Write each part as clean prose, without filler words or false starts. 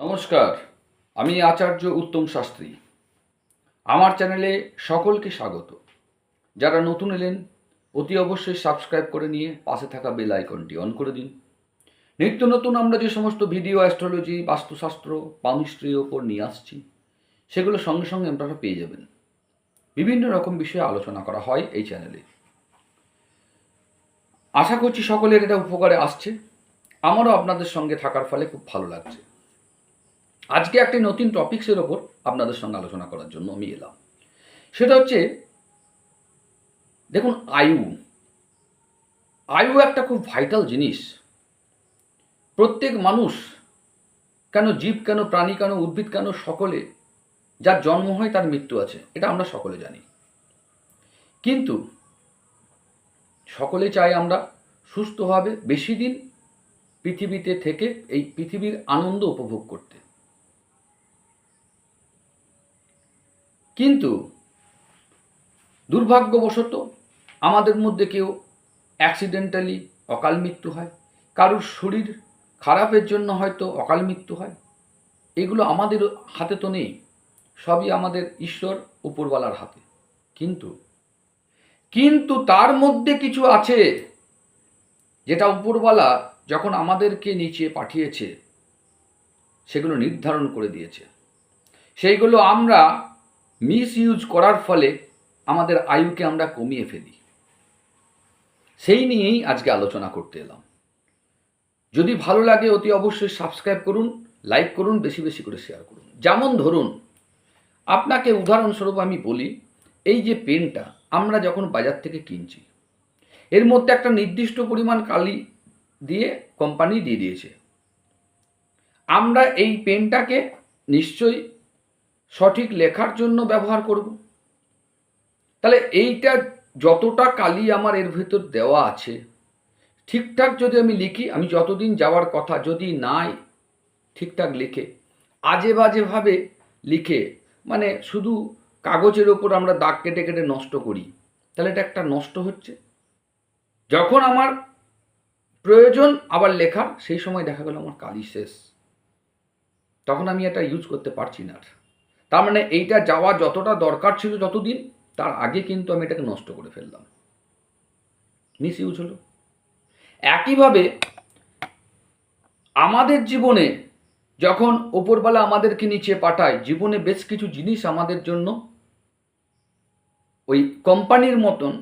নমস্কার, আমি আচার্য উত্তম শাস্ত্রী। আমার চ্যানেলে সকলকে স্বাগত। যারা নতুন এলেন অতি অবশ্যই সাবস্ক্রাইব করে নিয়ে পাশে থাকা বেল আইকনটি অন করে দিন। নিত্য নতুন আমরা যে সমস্ত ভিডিও অ্যাস্ট্রোলজি, বাস্তুশাস্ত্র, পামিস্ট্রির ওপর নিয়ে আসছি সেগুলো সঙ্গে সঙ্গে আপনারা পেয়ে যাবেন। বিভিন্ন রকম বিষয়ে আলোচনা করা হয় এই চ্যানেলে। আশা করছি সকলের এটা উপকারে আসছে। আমারও আপনাদের সঙ্গে থাকার ফলে খুব ভালো লাগছে। আজকে একটি নতুন টপিক্সের ওপর আপনাদের সঙ্গে আলোচনা করার জন্য আমি এলাম। সেটা হচ্ছে, দেখুন, আয়ু আয়ু একটা খুব ভাইটাল জিনিস। প্রত্যেক মানুষ, কেন জীব, কেন প্রাণী, কেন উদ্ভিদ, কেন সকলে, যার জন্ম হয় তার মৃত্যু আছে, এটা আমরা সকলে জানি। কিন্তু সকলে চাই আমরা সুস্থভাবে বেশি দিন পৃথিবীতে থেকে এই পৃথিবীর আনন্দ উপভোগ করতে। কিন্তু দুর্ভাগ্যবশত আমাদের মধ্যে কেউ অ্যাক্সিডেন্টালি অকাল মৃত্যু হয়, কারুর শরীর খারাপের জন্য হয়তো অকাল মৃত্যু হয়। এগুলো আমাদের হাতে তো নেই, সবই আমাদের ঈশ্বর উপরওয়ালার হাতে। কিন্তু কিন্তু তার মধ্যে কিছু আছে যেটা উপরওয়ালা যখন আমাদেরকে নিচে পাঠিয়েছে সেগুলো নির্ধারণ করে দিয়েছে। সেইগুলো আমরা মিস ইউজ করার ফলে আমাদের আয়ুকে আমরা কমিয়ে ফেলি। সেই নিয়েই আজকে আলোচনা করতে এলাম। যদি ভালো লাগে অতি অবশ্যই সাবস্ক্রাইব করুন, লাইক করুন, বেশি বেশি করে শেয়ার করুন। যেমন ধরুন, আপনাকে উদাহরণস্বরূপ আমি বলি, এই যে পেনটা আমরা যখন বাজার থেকে কিনছি, এর মধ্যে একটা নির্দিষ্ট পরিমাণ কালি দিয়ে কোম্পানি দিয়ে দিয়েছে। আমরা এই পেনটাকে নিশ্চয়ই সঠিক লেখার জন্য ব্যবহার করব। তাহলে এইটা যতটা কালি আমার এর ভেতর দেওয়া আছে, ঠিকঠাক যদি আমি লিখি, আমি যতদিন যাওয়ার কথা যদি নাই ঠিকঠাক লিখে আজে বাজেভাবে লিখে, মানে শুধু কাগজের ওপর আমরা দাগ কেটে কেটে নষ্ট করি, তাহলে এটা একটা নষ্ট হচ্ছে। যখন আমার প্রয়োজন আবার লেখার, সেই সময় দেখা গেল আমার কালি শেষ, তখন আমি এটা ইউজ করতে পারছি না। তার মানে এইটা যাওয়া যতটা দরকার ছিল যতদিন, তার আগে কিন্তু আমি এটাকে নষ্ট করে ফেললাম, মিস ইউজ হলো। একইভাবে আমাদের জীবনে যখন ওপরবেলা আমাদেরকে নিচে পাঠায়, জীবনে বেশ কিছু জিনিস আমাদের জন্য ওই কোম্পানির মতন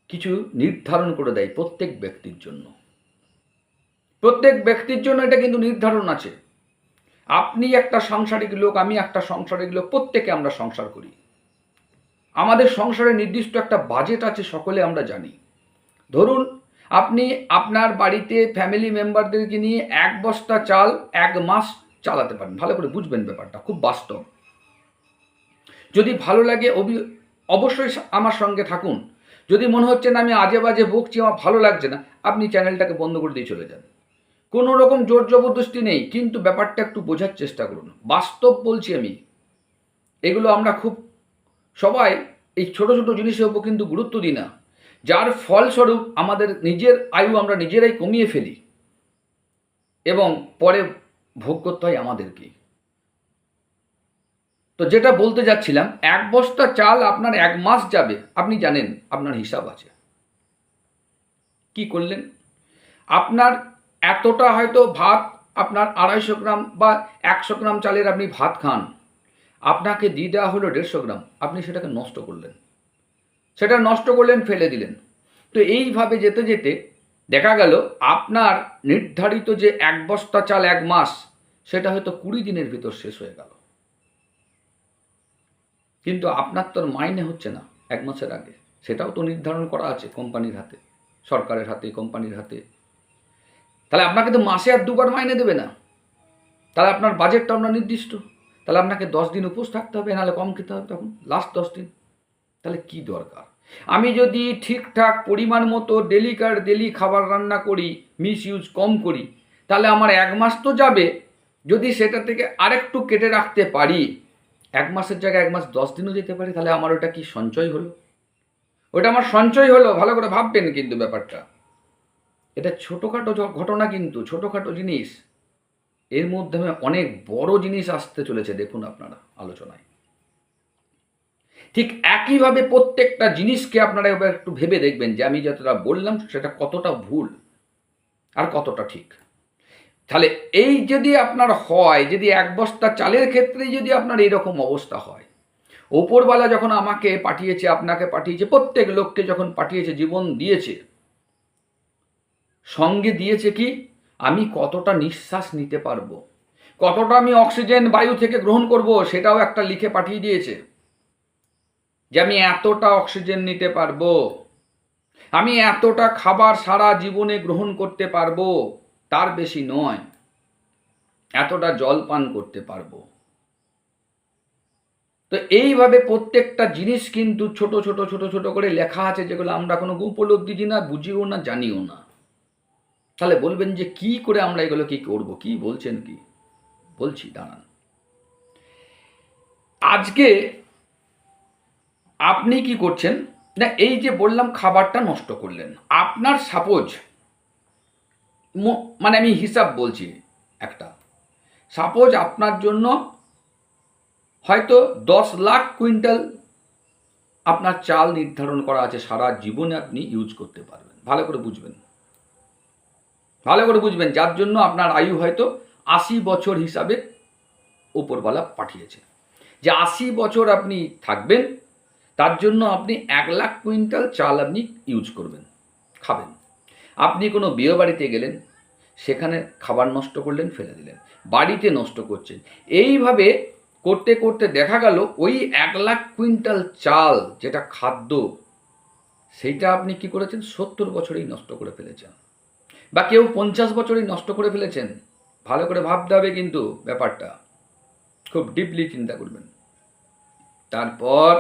কিছু নির্ধারণ করে দেয় প্রত্যেক ব্যক্তির জন্য। প্রত্যেক ব্যক্তির জন্য এটা কিন্তু নির্ধারণ আছে। আপনি একটা সাংসারিক লোক, আমি একটা সাংসারিক লোক, প্রত্যেকে আমরা সংসার করি। আমাদের সংসারে নির্দিষ্ট একটা বাজেট আছে, সকলে আমরা জানি। ধরুন, আপনি আপনার বাড়িতে ফ্যামিলি মেম্বারদেরকে নিয়ে এক বস্তা চাল এক মাস চালাতে পারেন। ভালো করে বুঝবেন ব্যাপারটা, খুব বাস্তব। যদি ভালো লাগে অবশ্যই আমার সঙ্গে থাকুন। যদি মনে হচ্ছে না আমি আজে বাজে বকছি, আমার ভালো লাগছে না, আপনি চ্যানেলটাকে বন্ধ করে দিয়ে চলে যান। কোনো রকম জোর জবরদস্তি নেই, কিন্তু ব্যাপারটা একটু বোঝার চেষ্টা করুন। বাস্তব বলছি আমি। এগুলো আমরা খুব সবাই এই ছোট ছোট জিনিসের উপর কিন্তু গুরুত্ব দিই না, যার ফলস্বরূপ আমাদের নিজের আয়ু আমরা নিজেরাই কমিয়ে ফেলি এবং পরে ভোগ করতে হয় আমাদেরকে। তো যেটা বলতে যাচ্ছিলাম, এক বস্তা চাল আপনার এক মাস যাবে, আপনি জানেন, আপনার হিসাব আছে। কি করলেন? আপনার এতটা হয়তো ভাত, আপনার 250 গ্রাম বা 100 গ্রাম চালের আপনি ভাত খান, আপনাকে দিয়ে দেওয়া হলো 150 গ্রাম, আপনি সেটাকে নষ্ট করলেন। সেটা নষ্ট করলেন, ফেলে দিলেন। তো এইভাবে যেতে যেতে দেখা গেল আপনার নির্ধারিত যে এক বস্তা চাল এক মাস, সেটা হয়তো 20 দিনের ভিতর শেষ হয়ে গেল। কিন্তু আপনার তো মাইনে হচ্ছে না এক মাসের আগে, সেটাও তো নির্ধারণ করা আছে কোম্পানির হাতে, সরকারের হাতে, কোম্পানির হাতে। তাহলে আপনাকে তো মাসে আর দুবার মাইনে দেবে না। তাহলে আপনার বাজেটটা আপনার নির্দিষ্ট, তাহলে আপনাকে 10 দিন উপোস থাকতে হবে, নাহলে কম খেতে হবে তখন লাস্ট 10 দিন। তাহলে কি দরকার? আমি যদি ঠিকঠাক পরিমাণ মতো ডেলি খাবার রান্না করি, মিস ইউজ কম করি, তাহলে আমার এক মাস তো যাবে। যদি সেটা থেকে আরেকটু কেটে রাখতে পারি, এক মাসের জায়গায় এক মাস 10 দিনও যেতে পারি, তাহলে আমার ওটা কি সঞ্চয় হলো? ওটা আমার সঞ্চয় হলো। ভালো করে ভাববেন কিন্তু ব্যাপারটা। এটা ছোটোখাটো ঘটনা, কিন্তু ছোটোখাটো জিনিস। এর মাধ্যমে অনেক বড় জিনিস আসতে চলেছে, দেখুন আপনারা আলোচনায়। ঠিক একইভাবে প্রত্যেকটা জিনিসকে আপনারা এবার একটু ভেবে দেখবেন যে আমি যতটা বললাম সেটা কতটা ভুল আর কতটা ঠিক। তাহলে এই যদি আপনার হয়, যদি এক বস্তা চালের ক্ষেত্রেই যদি আপনার এইরকম অবস্থা হয়, ওপরওয়ালা যখন আমাকে পাঠিয়েছে, আপনাকে পাঠিয়েছে, প্রত্যেক লোককে যখন পাঠিয়েছে, জীবন দিয়েছে, সঙ্গে দিয়েছে কি আমি কতটা নিঃশ্বাস নিতে পারবো, কতটা আমি অক্সিজেন বায়ু থেকে গ্রহণ করব, সেটাও একটা লিখে পাঠিয়ে দিয়েছে যে আমি এতটা অক্সিজেন নিতে পারবো, আমি এতটা খাবার সারা জীবনে গ্রহণ করতে পারবো, তার বেশি নয়, এতটা জল পান করতে পারবো। তো এইভাবে প্রত্যেকটা জিনিস কিন্তু ছোট ছোট ছোট ছোট করে লেখা আছে, যেগুলো আমরা কোনো উপলব্ধি না, বুঝিও না, জানিও না। তাহলে বলবেন যে কি করে আমরা এগুলো কি করব, কি বলছেন কি? বলছি, দাঁড়ান। আজকে আপনি কি করছেন না, এই যে বললাম খাবারটা নষ্ট করলেন, আপনার সাপোজ মানে আমি হিসাব বলছি একটা, সাপোজ আপনার জন্য হয়তো 10 লাখ কুইন্টাল আপনার চাল নির্ধারণ করা আছে, সারা জীবনে আপনি ইউজ করতে পারবেন। ভালো করে বুঝবেন, ভালো করে বুঝবেন, যার জন্য আপনার আয়ু হয়তো 80 বছর হিসাবে উপরওয়ালা পাঠিয়েছে, যে 80 বছর আপনি থাকবেন, তার জন্য আপনি 1 লাখ কুইন্টাল চাল আপনি ইউজ করবেন, খাবেন। আপনি কোনো বিয়ে বাড়িতে গেলেন, সেখানে খাবার নষ্ট করলেন, ফেলে দিলেন, বাড়িতে নষ্ট করছেন, এইভাবে করতে করতে দেখা গেল ওই 1 লাখ কুইন্টাল চাল যেটা খাদ্য, সেইটা আপনি কি করেছেন 70 বছরেই নষ্ট করে ফেলেছেন, বা কেউ 50 বছরেই নষ্ট করে ফেলেছেন। ভালো করে ভাবতে হবে কিন্তু ব্যাপারটা, খুব ডিপলি চিন্তা করবেন। তারপর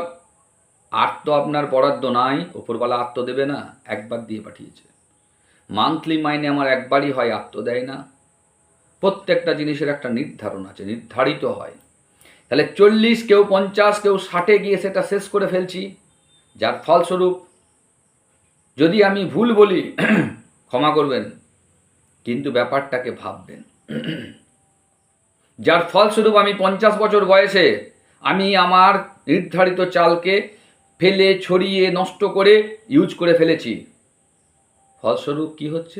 আর তো আপনার বরাদ্দ নাই, ওপরওয়ালা আত্ম দেবে না, একবার দিয়ে পাঠিয়েছে। মান্থলি মাইনে আমার একবারই হয়, আত্ম দেয় না। প্রত্যেকটা জিনিসের একটা নির্ধারণ আছে, নির্ধারিত হয়। তাহলে 40, কেউ 50, কেউ 60 গিয়ে সেটা শেষ করে ফেলছি, যার ফলস্বরূপ যদি আমি ভুল বলি ক্ষমা করবেন, কিন্তু ব্যাপারটাকে ভাববেন। যার ফলস্বরূপ আমি 50 বছর বয়সে আমি আমার নির্ধারিত চালকে ফেলে ছড়িয়ে নষ্ট করে ইউজ করে ফেলেছি, ফলস্বরূপ কি হচ্ছে,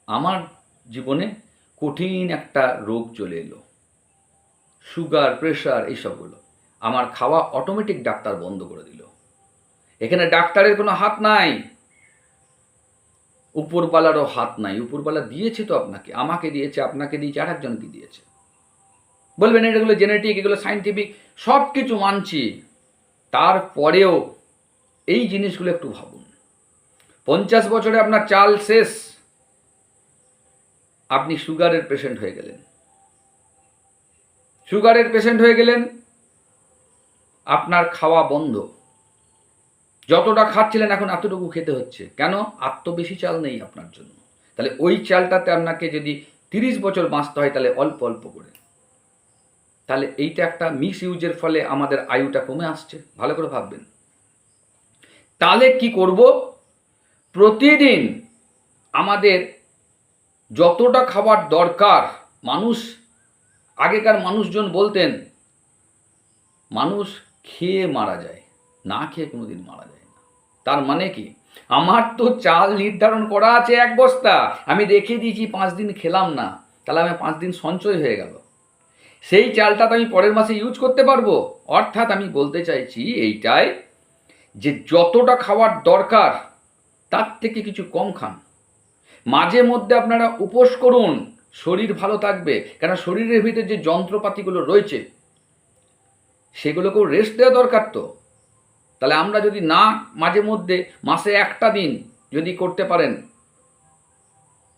আমার জীবনে কঠিন একটা রোগ চলে এলো, সুগার, প্রেশার, এইসবগুলো। আমার খাওয়া অটোমেটিক ডাক্তার বন্ধ করে দিল। এখানে ডাক্তারের কোনো হাত নাই, উপরওয়ালারও হাত নাই। উপরওয়ালা দিয়েছে তো আপনাকে, আমাকে দিয়েছে, আপনাকে দিয়েছে, আর একজনকে দিয়েছে। বলবেন এগুলো জেনেটিক, এগুলো সায়েন্টিফিক, সব কিছু মানছি, তারপরেও এই জিনিসগুলো একটু ভাবুন। 50 বছরে আপনার চাল শেষ, আপনি সুগারের পেশেন্ট হয়ে গেলেন, সুগারের পেশেন্ট হয়ে গেলেন, আপনার খাওয়া বন্ধ, যতটা খাচ্ছিলেন এখন এতটুকু খেতে হচ্ছে, কেন? বেশি চাল নেই আপনার জন্য। তাহলে ওই চালটাতে আপনাকে যদি 30 বছর বাঁচতে হয়, তাহলে অল্প অল্প করে। তাহলে এইটা একটা মিস ইউজের ফলে আমাদের আয়ুটা কমে আসছে। ভালো করে ভাববেন। তাহলে কি করব? প্রতিদিন আমাদের যতটা খাবার দরকার, আগেকার মানুষজন বলতেন মানুষ খেয়ে মারা যায়, না খেয়ে কোনোদিন মারা যায় না। তার মানে কি, আমার তো চাল নির্ধারণ করা আছে 1 বস্তা, আমি রেখে দিয়েছি 5 দিন খেলাম না, তাহলে আমি 5 দিন সঞ্চয় হয়ে গেল, সেই চালটা তো আমি পরের মাসে ইউজ করতে পারবো। অর্থাৎ আমি বলতে চাইছি এইটাই, যে যতটা খাওয়ার দরকার তার থেকে কিছু কম খান। মাঝে মধ্যে আপনারা উপোস করুন, শরীর ভালো থাকবে। কেন, শরীরের ভিতরে যে যন্ত্রপাতিগুলো রয়েছে সেগুলোকেও রেস্ট দেওয়া দরকার তো। তাহলে আমরা যদি না মাঝে মধ্যে মাসে একটা দিন যদি করতে পারেন,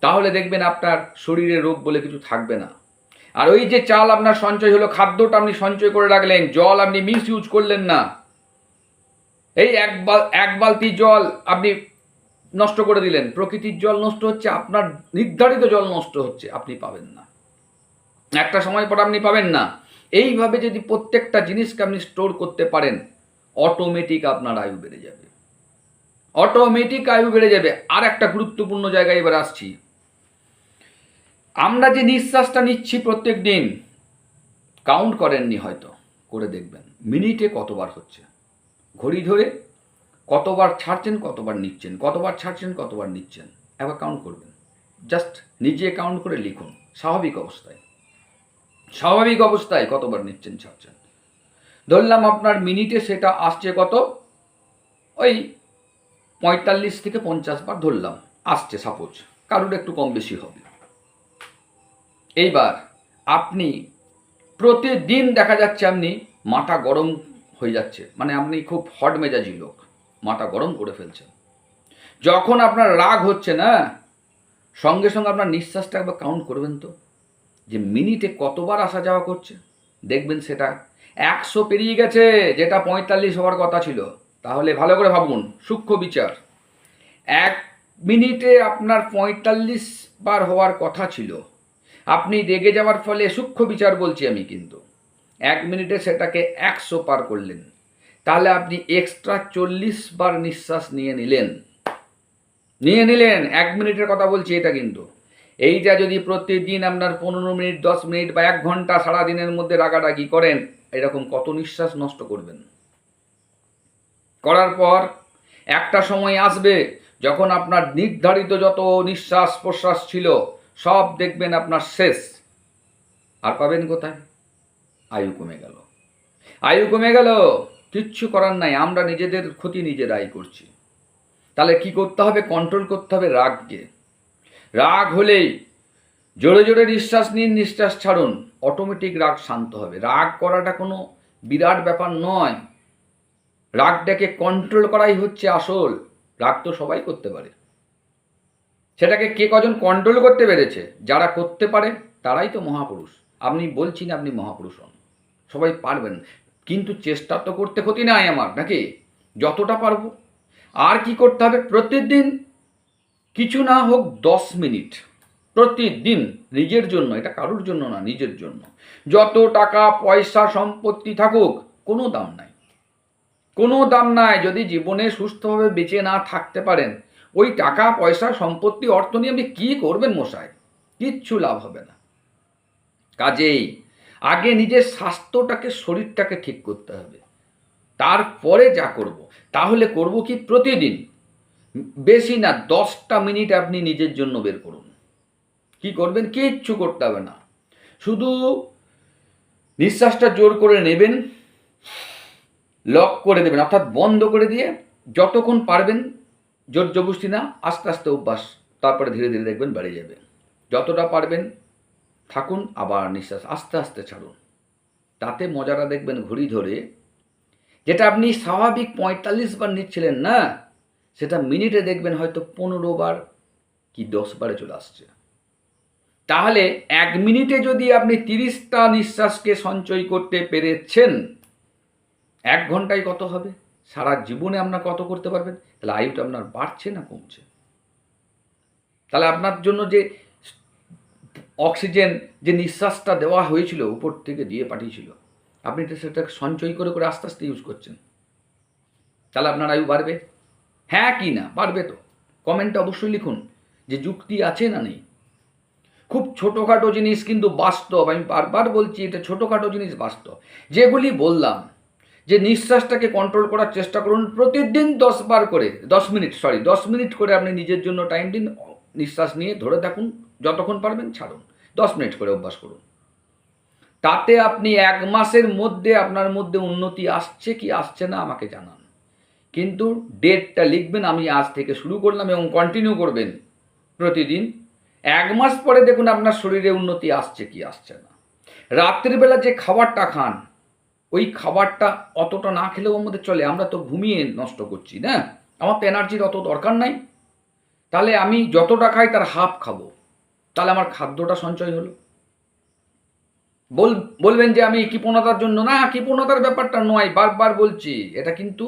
তাহলে দেখবেন আপনার শরীরে রোগ বলে কিছু থাকবে না। আর ওই যে চাল আপনার সঞ্চয় হলো, খাদ্যটা আপনি সঞ্চয় করে রাখলেন, জল আপনি মিস ইউজ করলেন না, এই এক বালতি জল আপনি নষ্ট করে দিলেন, প্রকৃতির জল নষ্ট হচ্ছে, আপনার নির্ধারিত জল নষ্ট হচ্ছে, আপনি পাবেন না, একটা সময় পর আপনি পাবেন না। এইভাবে যদি প্রত্যেকটা জিনিসকে আপনি স্টোর করতে পারেন, অটোমেটিক আপনার আয়ু বেড়ে যাবে, অটোমেটিক আয়ু বেড়ে যাবে। আর একটা গুরুত্বপূর্ণ জায়গায় এবার আসছি। আমরা যে নিঃশ্বাসটা নিচ্ছি প্রত্যেক দিন, কাউন্ট করেননি হয়তো, করে দেখবেন মিনিটে কতবার হচ্ছে, ঘড়ি ধরে কতবার ছাড়ছেন কতবার নিচ্ছেন, কতবার ছাড়ছেন কতবার নিচ্ছেন, একবার কাউন্ট করবেন। জাস্ট নিজে কাউন্ট করে লিখুন স্বাভাবিক অবস্থায় কতবার নিচ্ছেন ছাড়ছেন। ধরলাম আপনার মিনিটে সেটা আসছে কত, ওই 45 থেকে 50 বার ধরলাম আসছে, সাপোজ কারোর একটু কম বেশি হবে। এইবার আপনি প্রতিদিন দেখা যাচ্ছে আপনি মাথা গরম হয়ে যাচ্ছে, মানে আপনি খুব হট মেজাজি লোক, মাথা গরম করে ফেলছেন। যখন আপনার রাগ হচ্ছে না, সঙ্গে সঙ্গে আপনার নিঃশ্বাসটা একবার কাউন্ট করবেন তো, যে মিনিটে কতবার আসা যাওয়া করছে। দেখবেন সেটা 100 পেরিয়ে গেছে, যেটা 45 হওয়ার কথা ছিল। তাহলে ভালো করে ভাবুন, সূক্ষ্ম বিচার। 1 মিনিটে আপনার 45 বার হওয়ার কথা ছিল, আপনি রেগে যাওয়ার ফলে, সূক্ষ্ম বিচার বলছি আমি, কিন্তু 1 মিনিটে সেটাকে 100 পার করলেন। তাহলে আপনি এক্সট্রা 40 বার নিঃশ্বাস নিয়ে নিলেন 1 মিনিটের কথা বলছি এটা। কিন্তু এইটা যদি প্রতিদিন আপনার 15 মিনিট, 10 মিনিট বা 1 ঘন্টা সারাদিনের মধ্যে রাগারাগি করেন, এরকম কত নিঃশ্বাস নষ্ট করবেন। করার পর একটা সময় আসবে যখন আপনার নির্ধারিত যত নিঃশ্বাস প্রশ্বাস ছিল সব দেখবেন আপনার শেষ। আর পাবেন কোথায়? আয়ু কমে গেল। কিচ্ছু করার নাই, আমরা নিজেদের ক্ষতি নিজেরাই করছি। তাহলে কি করতে হবে? কন্ট্রোল করতে হবে রাগকে। রাগ হলেই জোরে জোরে নিঃশ্বাস নিন, নিঃশ্বাস ছাড়ুন, অটোমেটিক রাগ শান্ত হবে। রাগ করাটা কোনো বিরাট ব্যাপার নয়, রাগটাকে কন্ট্রোল করাই হচ্ছে আসল। রাগ তো সবাই করতে পারে, সেটাকে কে কজন কন্ট্রোল করতে পেরেছে? যারা করতে পারে তারাই তো মহাপুরুষ। আপনি বলছি না আপনি মহাপুরুষ হন, সবাই পারবেন, কিন্তু চেষ্টা তো করতে ক্ষতি নাই আমার, নাকি? যতটা পারবো। আর কি করতে হবে? প্রতিদিন কিছু না হোক 10 মিনিট প্রতিদিন নিজের জন্য, এটা কারোর জন্য না, নিজের জন্য। যত টাকা পয়সা সম্পত্তি থাকুক, কোনো দাম নাই যদি জীবনে সুস্থভাবে বেঁচে না থাকতে পারেন। ওই টাকা পয়সা সম্পত্তি অর্থ নিয়ে আপনি কী করবেন মশাই? কিচ্ছু লাভ হবে না। কাজেই আগে নিজের স্বাস্থ্যটাকে, শরীরটাকে ঠিক করতে হবে, তারপরে যা করব। তাহলে করব কি? প্রতিদিন বেশি না 10টা মিনিট আপনি নিজের জন্য বের করুন। কি করবেন? কিচ্ছু করতে হবে না, শুধু নিঃশ্বাসটা জোর করে নেবেন, লক করে দেবেন, অর্থাৎ বন্ধ করে দিয়ে যতক্ষণ পারবেন, জোর জবরদস্তি না, আস্তে আস্তে অভ্যাস, তারপরে ধীরে ধীরে দেখবেন বেড়ে যাবে। যতটা পারবেন থাকুন, আবার নিঃশ্বাস আস্তে আস্তে ছাড়ুন। তাতে মজাটা দেখবেন, ঘড়ি ধরে যেটা আপনি স্বাভাবিক 45 বার নিচ্ছিলেন না, সেটা মিনিটে দেখবেন হয়তো 15 বার কি 10 বারে চলে আসছে। তাহলে 1 মিনিটে যদি আপনি 30টা নিঃশ্বাসকে সঞ্চয় করতে পেরেছেন, 1 ঘন্টায় কত হবে? সারা জীবনে আপনার কত করতে পারবেন? তাহলে আয়ুটা আপনার বাড়ছে না কমছে? তাহলে আপনার জন্য যে অক্সিজেন, যে নিঃশ্বাসটা দেওয়া হয়েছিল, উপর থেকে দিয়ে পাঠিয়েছিল, আপনি তো সেটা সঞ্চয় করে করে আস্তে আস্তে ইউজ করছেন। তাহলে আপনার আয়ু বাড়বে? হ্যাঁ কি না? বাড়বে তো। কমেন্টে অবশ্যই লিখুন যে যুক্তি আছে না নেই। খুব ছোটোখাটো জিনিস কিন্তু বাস্তব, আমি বারবার বলছি, এটা ছোটোখাটো জিনিস বাস্তব। যেগুলি বললাম, যে নিঃশ্বাসটাকে কন্ট্রোল করার চেষ্টা করুন, প্রতিদিন 10 বার করে, 10 মিনিট করে আপনি নিজের জন্য টাইম দিন। নিঃশ্বাস নিয়ে ধরে থাকুন, যতক্ষণ পারবেন ছাড়ুন, 10 মিনিট করে অভ্যাস করুন। তাতে আপনি 1 মাসের মধ্যে আপনার মধ্যে উন্নতি আসছে কি আসছে না আমাকে জানান, কিন্তু ডেটটা লিখবেন। আমি আজ থেকে শুরু করলাম এবং কন্টিনিউ করবেন প্রতিদিন। 1 মাস পরে দেখুন আপনার শরীরে উন্নতি আসছে কি আসছে না। রাত্রিবেলা যে খাবারটা খান, ওই খাবারটা অতটা না খেলেও আমাদের চলে, আমরা তো ঘুমিয়ে নষ্ট করছি না, আমার তো এনার্জির অত দরকার নাই। তাহলে আমি যতটা খাই তার হাফ খাবো, তাহলে আমার খাদ্যটা সঞ্চয় হলো। বলবেন যে আমি কৃপণতার জন্য, না, কৃপণতার ব্যাপারটা নয়, বারবার বলছি, এটা কিন্তু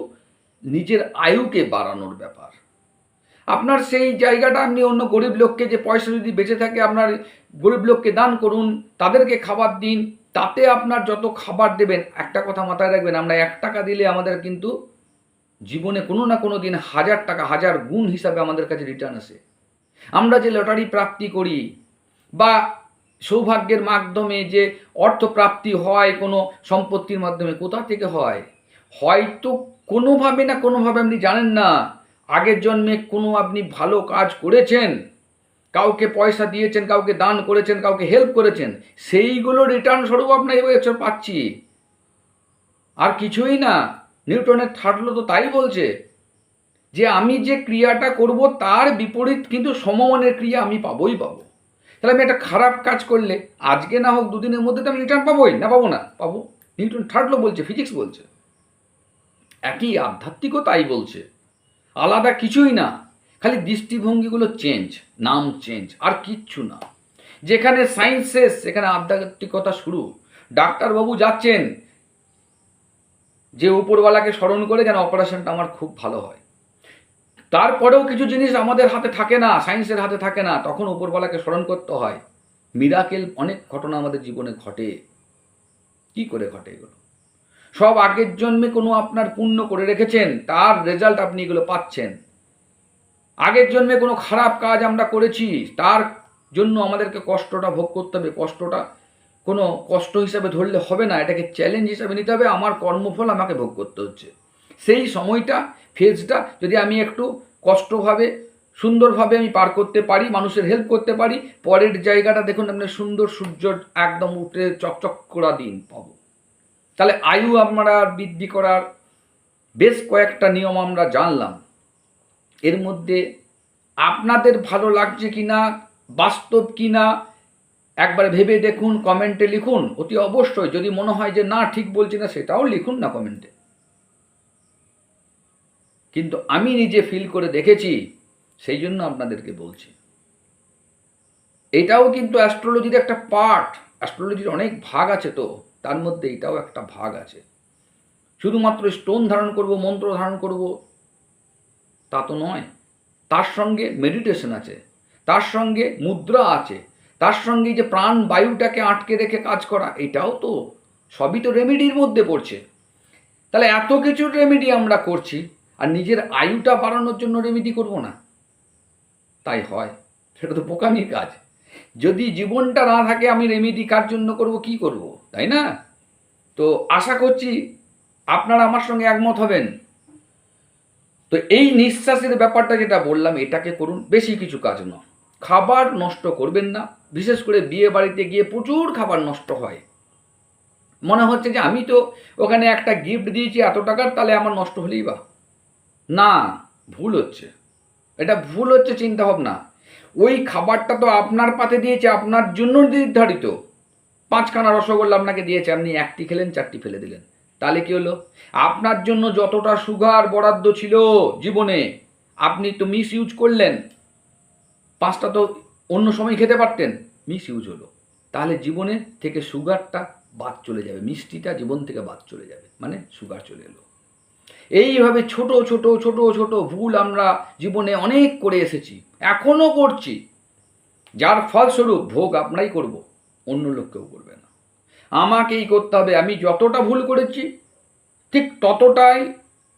নিজের আয়ুকে বাড়ানোর ব্যাপার। আপনার সেই জায়গাটা আপনি অন্য গরিব লোককে, যে পয়সা যদি বেঁচে থাকে আপনার, গরিব লোককে দান করুন, তাদেরকে খাবার দিন। তাতে আপনার যত খাবার দেবেন, একটা কথা মাথায় রাখবেন, আমরা 1 টাকা দিলে আমাদের কিন্তু জীবনে কোনো না কোনো দিন 1000 টাকা, 1000 গুণ হিসাবে আমাদের কাছে রিটার্ন আসে। আমরা যে লটারি প্রাপ্তি করি বা সৌভাগ্যের মাধ্যমে যে অর্থপ্রাপ্তি হয় কোনো সম্পত্তির মাধ্যমে, কোথা থেকে হয়? হয়তো কোনোভাবে না কোনোভাবে আপনি জানেন না, আগের জন্মে কোনো আপনি ভালো কাজ করেছেন, কাউকে পয়সা দিয়েছেন, কাউকে দান করেছেন, কাউকে হেল্প করেছেন, সেইগুলো রিটার্ন স্বরূপ আপনার এবছর পাচ্ছি, আর কিছুই না। নিউটনের থার্ড ল তো তাই বলছে যে আমি যে ক্রিয়াটা করব তার বিপরীত কিন্তু সমমানের ক্রিয়া আমি পাবোই পাবো। তাহলে আমি একটা খারাপ কাজ করলে আজকে না হোক দুদিনের মধ্যে তো আমি রিটার্ন পাবোই না, পাবো না? পাবো। নিউটন থার্ড ল বলছে, ফিজিক্স বলছে। একই আধ্যাত্মিকও তাই বলছে, আলাদা কিছুই না, খালি দৃষ্টিভঙ্গিগুলো চেঞ্জ, নাম চেঞ্জ, আর কিচ্ছু না। যেখানে সায়েন্স শেষ সেখানে আধ্যাত্মিকতা শুরু। ডাক্তারবাবু যাচ্ছেন যে উপরওয়ালাকে স্মরণ করে যেন অপারেশনটা আমার খুব ভালো হয়, তারপরেও কিছু জিনিস আমাদের হাতে থাকে না, সায়েন্সের হাতে থাকে না, তখন উপরওয়ালাকে স্মরণ করতে হয়। মিরাকেল অনেক ঘটনা আমাদের জীবনে ঘটে। কি করে ঘটে এগুলো? সব আগের জন্মে কোনো আপনার পুণ্য করে রেখেছেন, তার রেজাল্ট আপনি এগুলো পাচ্ছেন। আগের জন্মে কোনো খারাপ কাজ আমরা করেছি, তার জন্য আমাদেরকে কষ্টটা ভোগ করতে হবে। কষ্টটা কোনো কষ্ট হিসাবে ধরলে হবে না, এটাকে চ্যালেঞ্জ হিসাবে নিতে হবে। আমার কর্মফল আমাকে ভোগ করতে হচ্ছে। সেই সময়টা, ফেজটা যদি আমি একটু কষ্টভাবে, সুন্দরভাবে আমি পার করতে পারি, মানুষের হেল্প করতে পারি, পরের জায়গাটা দেখুন আপনার সুন্দর সূর্য একদম উঠে চকচক করা দিন পাবো। তাহলে আয়ু আমরা বৃদ্ধি করার বেশ কয়েকটা নিয়ম আমরা জানলাম। এর মধ্যে আপনাদের ভালো লাগছে কিনা, বাস্তব কিনা একবার ভেবে দেখুন, কমেন্টে লিখুন। অতি অবশ্যই যদি মনে হয় যে না ঠিক বলছি না, সেটাও লিখুন না কমেন্টে। কিন্তু আমি নিজে ফিল করে দেখেছি, সেই জন্য আপনাদেরকে বলছি। এটাও কিন্তু অ্যাস্ট্রোলজির একটা পার্ট। অ্যাস্ট্রোলজির অনেক ভাগ আছে, তো তার মধ্যে এটাও একটা ভাগ আছে। শুধুমাত্র স্টোন ধারণ করব, মন্ত্র ধারণ করব তা তো নয়। তার সঙ্গে মেডিটেশন আছে, তার সঙ্গে মুদ্রা আছে, তার সঙ্গে যে প্রাণ বায়ুটাকে আটকে রেখে কাজ করা, এটাও তো সবই তো রেমেডির মধ্যে পড়ছে। তাহলে এত কিছু রেমেডি আমরা করছি, আর নিজের আয়ুটা বাড়ানোর জন্য রেমেডি করব না? তাই হয়? সেটা তো বোকামির কাজ। যদি জীবনটা না থাকে আমি রেমেডি কার জন্য করব, কি করব, তাই না? তো আশা করছি আপনারা আমার সঙ্গে একমত হবেন। তো এই নিঃশ্বাসের ব্যাপারটা যেটা বললাম, এটাকে করুন, বেশি কিছু কাজ নয়। খাবার নষ্ট করবেন না। বিশেষ করে বিয়ে বাড়িতে গিয়ে প্রচুর খাবার নষ্ট হয়। মনে হচ্ছে যে আমি তো ওখানে একটা গিফট দিয়েছি এত টাকার, তাহলে আমার নষ্ট হলেই বা। না, ভুল হচ্ছে, এটা ভুল হচ্ছে চিন্তা ভাবনা। ওই খাবারটা তো আপনার পাতে দিয়েছে, আপনার জন্য নির্ধারিত। 5খানা রসগোল্লা আপনাকে দিয়েছে, আপনি 1টি খেলেন, 4টি ফেলে দিলেন, তাহলে কি হলো? আপনার জন্য যতটা সুগার বরাদ্দ ছিল জীবনে, আপনি তো মিস ইউজ করলেন। 5টা তো অন্য সময় খেতে পারতেন, মিস ইউজ হলো। তাহলে জীবনে থেকে সুগারটা বাদ চলে যাবে, মিষ্টিটা জীবন থেকে বাদ চলে যাবে, মানে সুগার চলে এলো। এইভাবে ছোট ছোট ছোট ছোট ভুল আমরা জীবনে অনেক করে এসেছি, এখনো করছি, যার ফলস্বরূপ ভোগ আপনারাই করব, অন্য লোক কেউ করবে না। আমাকেই করতে হবে। আমি যতটা ভুল করেছি ঠিক ততটাই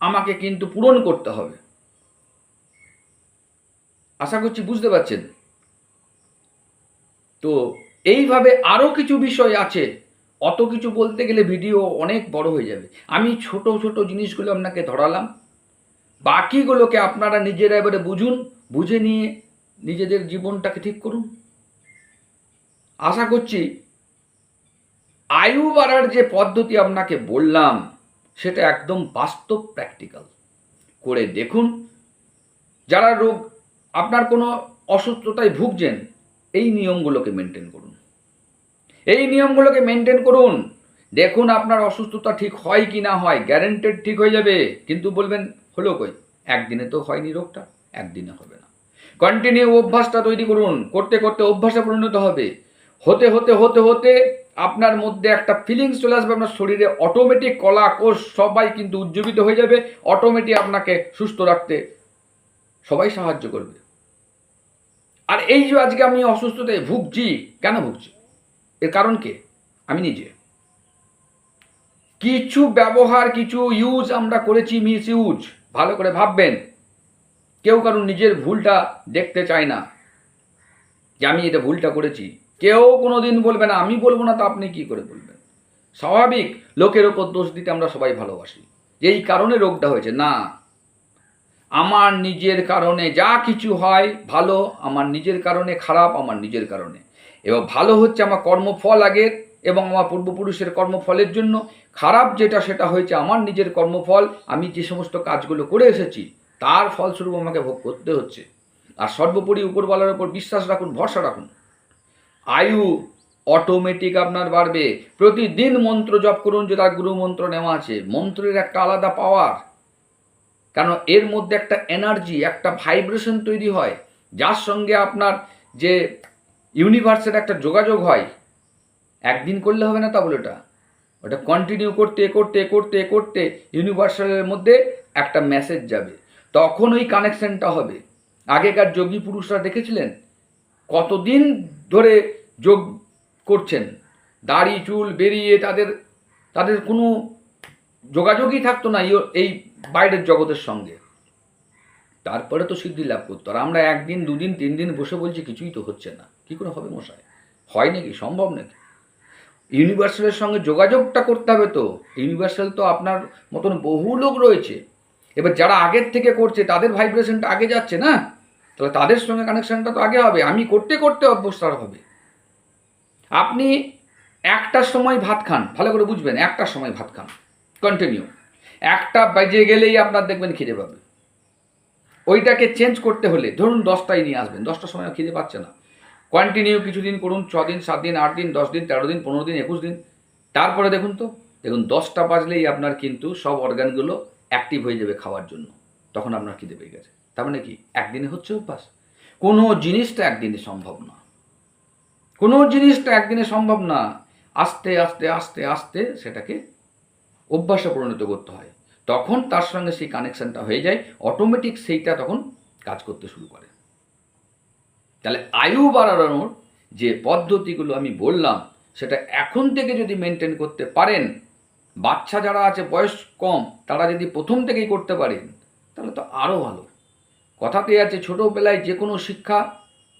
আমাকে কিন্তু পূরণ করতে হবে। আশা করছি বুঝতে পারছেন। তো এইভাবে আরও কিছু বিষয় আছে, অত কিছু বলতে গেলে ভিডিও অনেক বড় হয়ে যাবে। আমি ছোট ছোট জিনিসগুলো আপনাকে ধরালাম, বাকিগুলোকে আপনারা নিজেরা এবারে বুঝুন, বুঝে নিয়ে নিজেদের জীবনটাকে ঠিক করুন। আশা করছি আয়ু বাড়ার যে পদ্ধতি আপনাকে বললাম, সেটা একদম বাস্তব, প্র্যাকটিক্যাল করে দেখুন। যারা রোগ, আপনার কোনো অসুস্থতায় ভুগছেন, এই নিয়মগুলোকে মেনটেন করুন, এই নিয়মগুলোকে মেনটেন করুন। দেখুন আপনার অসুস্থতা ঠিক হয় কি না হয়, গ্যারেন্টেড ঠিক হয়ে যাবে। কিন্তু বলবেন হলো কই, একদিনে তো হয়নি রোগটা, একদিনে হবে না। কন্টিনিউ অভ্যাসটা তৈরি করুন, করতে করতে অভ্যাসে পরিণত হবে। হতে হতে হতে হতে আপনার মধ্যে একটা ফিলিংস চলে আসবে, আপনার শরীরে অটোমেটিক কলা কোষ সবাই কিন্তু উজ্জীবিত হয়ে যাবে। অটোমেটিক আপনাকে সুস্থ রাখতে সবাই সাহায্য করবে। আর এই যে আজকে আমি অসুস্থতায় ভুগছি, কেন ভুগছি, এর কারণ কে? আমি নিজে। কিছু ব্যবহার, কিছু ইউজ আমরা করেছি, মিস ইউজ। ভালো করে ভাববেন। কেউ কারণ নিজের ভুলটা দেখতে চায় না, যে আমি এটা ভুলটা করেছি। কেউ কোনো দিন বলবে না, আমি বলবো না, তা আপনি কি করে বলবেন? স্বাভাবিক, লোকের ওপর দোষ দিতে আমরা সবাই ভালোবাসি, যে এই কারণে রোগটা হয়েছে। না, আমার নিজের কারণে যা কিছু হয় ভালো, আমার নিজের কারণে খারাপ, আমার নিজের কারণে। এবং ভালো হচ্ছে আমার কর্মফল আগের এবং আমার পূর্বপুরুষের কর্মফলের জন্য, খারাপ যেটা সেটা হয়েছে আমার নিজের কর্মফল, আমি যে সমস্ত কাজগুলো করে এসেছি তার ফলস্বরূপ আমাকে ভোগ করতে হচ্ছে। আর সর্বোপরি উপরওয়ালার উপর বিশ্বাস রাখুন, ভরসা রাখুন, আয়ু অটোমেটিক আপনার বাড়বে। প্রতিদিন মন্ত্র জপ করুন, যেটা গুরু মন্ত্র নেওয়া আছে। মন্ত্রের একটা আলাদা পাওয়ার, কারণ এর মধ্যে একটা এনার্জি, একটা ভাইব্রেশন তৈরি হয়, যার সঙ্গে আপনার যে ইউনিভার্সের একটা যোগাযোগ হয়। একদিন করলে হবে না তা বলে ওটা কন্টিনিউ করতে করতে করতে করতে ইউনিভার্সালের মধ্যে একটা মেসেজ যাবে, তখন ওই কানেকশনটা হবে। আগেকার যোগী পুরুষরা দেখেছিলেন কতদিন ধরে যোগ করছেন, দাড়ি চুল বেরিয়ে তাদের তাদের কোনো যোগাযোগই থাকতো না এই বাইরের জগতের সঙ্গে। তারপরে তো সিদ্ধি লাভ করতো। আর আমরা একদিন দুদিন 3 দিন বসে বলছি কিছুই তো হচ্ছে না। কি করে হবে মশাই? হয় নাকি? সম্ভব নাকি? ইউনিভার্সালের সঙ্গে যোগাযোগটা করতে হবে। তো ইউনিভার্সাল তো আপনার মতন বহু লোক রয়েছে। এবার যারা আগের থেকে করছে তাদের ভাইব্রেশনটা আগে যাচ্ছে না, তাহলে তাদের সঙ্গে কানেকশনটা তো আগে হবে। আমি করতে করতে অভ্যস্ত হবে। আপনি একটার সময় ভাত খান, ভালো করে বুঝবেন, একটার সময় ভাত খান কন্টিনিউ, 1টা বাজে গেলেই আপনার দেখবেন খিদে পাবে। ওইটাকে চেঞ্জ করতে হলে ধরুন 10টায় নিয়ে আসবেন, 10টার সময় খিদে পাচ্ছে না, কন্টিনিউ কিছুদিন করুন, 6 দিন 7 দিন 8 দিন 10 দিন 13 দিন 15 দিন 21 দিন, তারপরে দেখুন 10টা বাজলেই আপনার কিন্তু সব অর্গানগুলো অ্যাক্টিভ হয়ে যাবে খাওয়ার জন্য, তখন আপনার খিদে পেয়ে গেছে। তার মানে কি একদিনে হচ্ছে অভ্যাস? কোনো জিনিসটা একদিনে সম্ভব না, কোনো জিনিসটা একদিনে সম্ভব না। আস্তে আস্তে আস্তে আস্তে সেটাকে অভ্যাসে পরিণত করতে হয়, তখন তার সঙ্গে সেই কানেকশনটা হয়ে যায়, অটোমেটিক সেইটা তখন কাজ করতে শুরু করে। তাহলে আয়ু বাড়ানোর যে পদ্ধতিগুলো আমি বললাম সেটা এখন থেকে যদি মেনটেন করতে পারেন, বাচ্চা যারা আছে বয়স কম তারা যদি প্রথম থেকেই করতে পারেন তাহলে তো আরও ভালো। কথাতে আছে ছোটোবেলায় যে কোনো শিক্ষা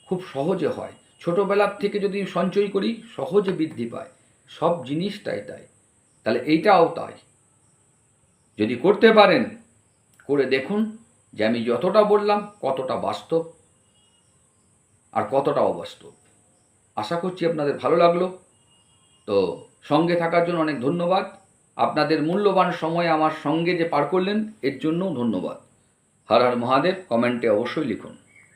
খুব সহজে হয়, ছোটোবেলার থেকে যদি সঞ্চয় করি সহজে বৃদ্ধি পায়, সব জিনিসটাই তাই। তাহলে এইটাও তাই, যদি করতে পারেন করে দেখুন যে আমি যতটা বললাম কতটা বাস্তব আর কতটা অবাস্তব। আশা করছি আপনাদের ভালো লাগলো। তো সঙ্গে থাকার জন্য অনেক ধন্যবাদ। আপনাদের মূল্যবান সময় আমার সঙ্গে যে পার করলেন এর জন্যও ধন্যবাদ। হর হর মহাদেব। কমেন্টে অবশ্যই লিখুন।